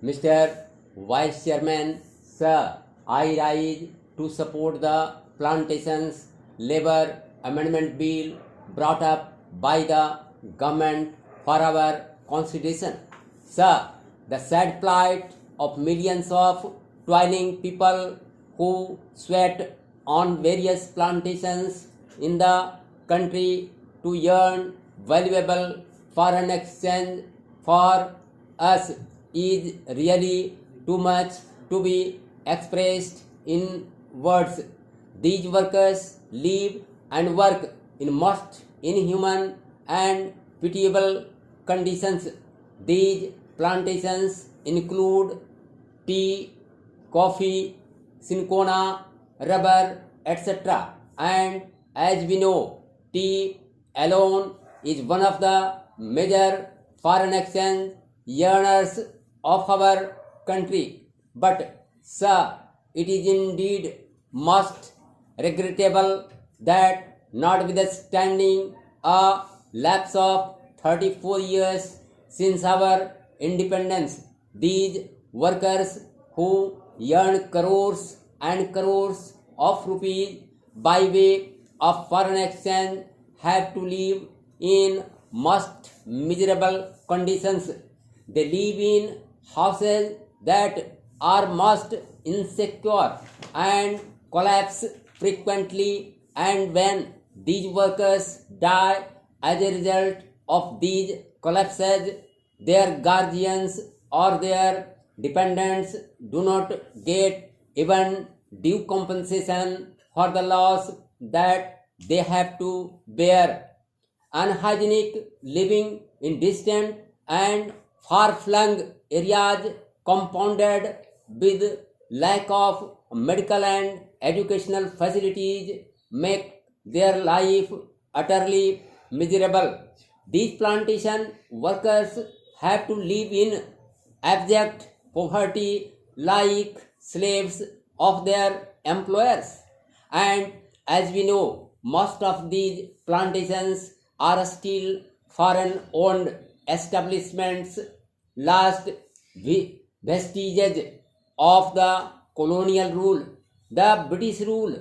Mr. Vice Chairman, Sir, I rise to support the Plantations Labour Amendment Bill brought up by the government for our constitution. Sir, the sad plight of millions of toiling people who sweat on various plantations in the country to earn valuable foreign exchange for us is really too much to be expressed in words. These workers live and work in most inhuman and pitiable conditions. These plantations include tea, coffee, cinchona, rubber, etc. And as we know, tea alone is one of the major foreign exchange earners of our country. But, sir, it is indeed most regrettable that notwithstanding a lapse of 34 years since our independence, these workers who earn crores and crores of rupees by way of foreign exchange have to live in most miserable conditions. They live in houses that are most insecure and collapse frequently, and when these workers die as a result of these collapses, their guardians or their dependents do not get even due compensation for the loss that they have to bear. Unhygienic living in distant and far-flung areas compounded with lack of medical and educational facilities make their life utterly miserable. These plantation workers have to live in abject poverty like slaves of their employers. And as we know, most of these plantations are still foreign owned establishments, last vestiges of the colonial rule, the British rule.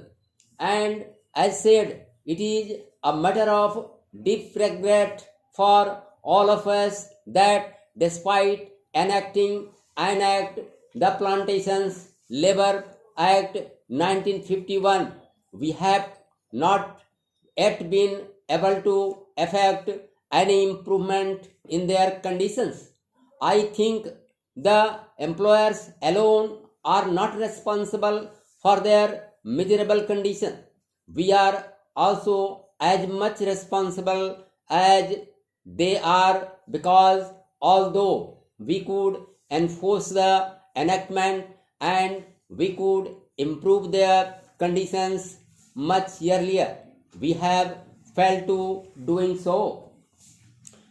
And as said, it is a matter of deep regret for all of us that despite enacting an act, the Plantations Labor Act 1951, we have not yet been able to effect any improvement in their conditions. I think the employers alone are not responsible for their miserable condition. We are also as much responsible as they are, because although we could enforce the enactment and we could improve their conditions much earlier, we have failed to doing so.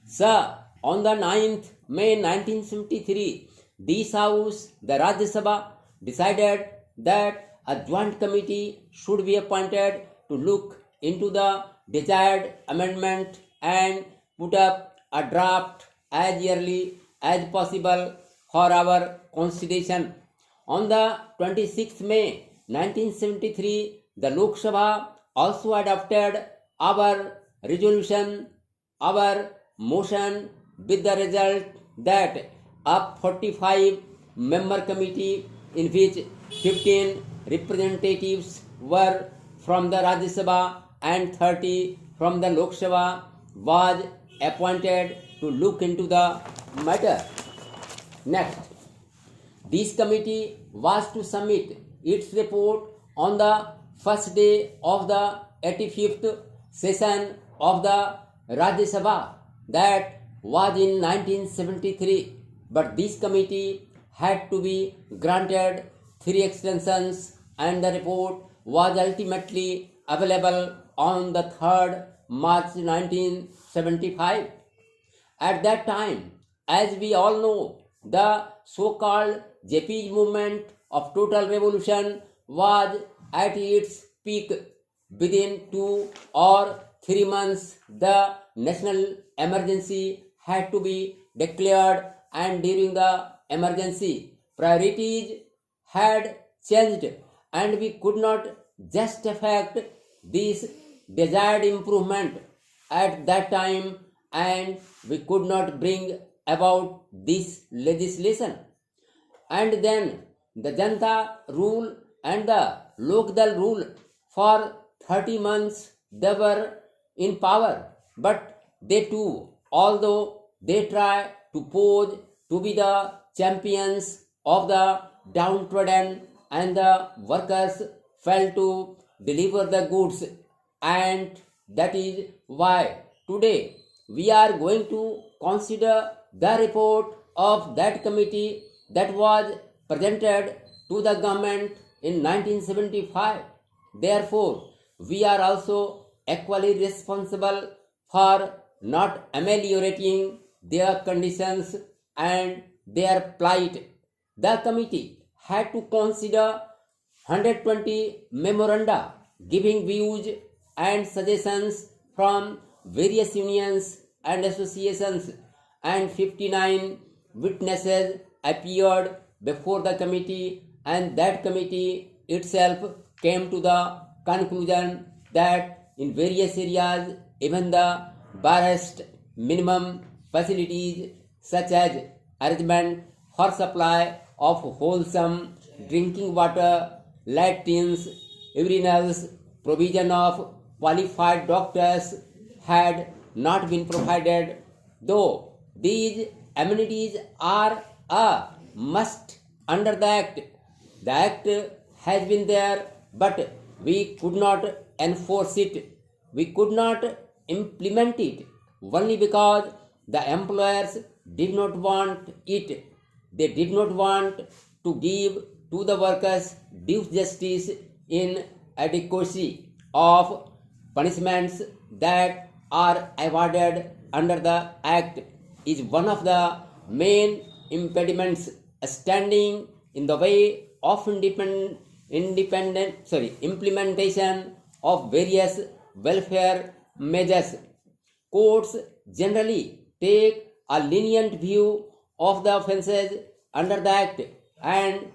Sir, on the 9th May 1973, this House, the Rajya Sabha, decided that a joint committee should be appointed to look into the desired amendment and put up a draft as early as possible for our constitution. On the 26th May 1973, the Lok Sabha also adopted our resolution, our motion, with the result that a 45 member committee in which 15 representatives were from the Rajya Sabha and 30 from the Lok Sabha was appointed to look into the matter. Next, this committee was to submit its report on the first day of the 85th session of the Rajya Sabha, that was in 1973, but this committee had to be granted 3 extensions and the report was ultimately available on the 3rd March 1975. At that time, as we all know, the so-called JP's movement of total revolution was at its peak. Within 2 or 3 months, the national emergency had to be declared and during the emergency, priorities had changed and we could not just effect this desired improvement at that time and we could not bring about this legislation. And then the Janta rule and the Lokdal rule for 30 months they were in power, but they too, although they try to pose to be the champions of the downtrodden and the workers failed to deliver the goods, and that is why today we are going to consider the report of that committee that was presented to the government in 1975. Therefore, we are also equally responsible for not ameliorating their conditions and their plight. The committee had to consider 120 memoranda giving views and suggestions from various unions and associations, and 59 witnesses appeared before the committee, and that committee itself came to the conclusion that in various areas even the barest minimum facilities such as arrangement for supply of wholesome drinking water, latrines, urinals, provision of qualified doctors had not been provided. Though these amenities are a must under the act has been there, but we could not enforce it. We could not implement it only because the employers did not want it. They did not want to give to the workers due justice in adequacy of punishments that are awarded under the act is one of the main impediments standing in the way of implementation of various welfare measures. Courts generally take a lenient view of the offences under the act and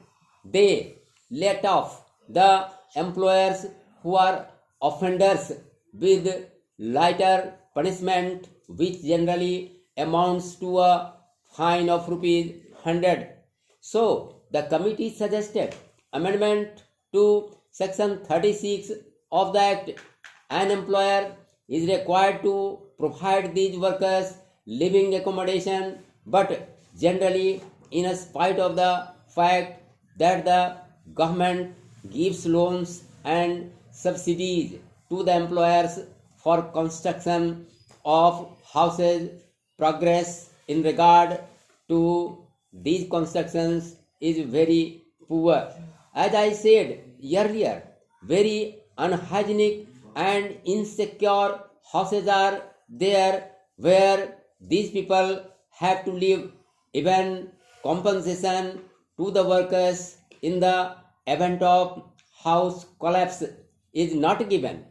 they let off the employers who are offenders with lighter punishment, which generally amounts to a fine of rupees 100. So the committee suggested amendment to section 36 of the act. An employer is required to provide these workers living accommodation, but generally in spite of the fact that the government gives loans and subsidies to the employers for construction of houses, progress in regard to these constructions is very poor. As I said earlier, very unhygienic and insecure houses are there where these people have to live. Even compensation to the workers in the event of house collapse is not given.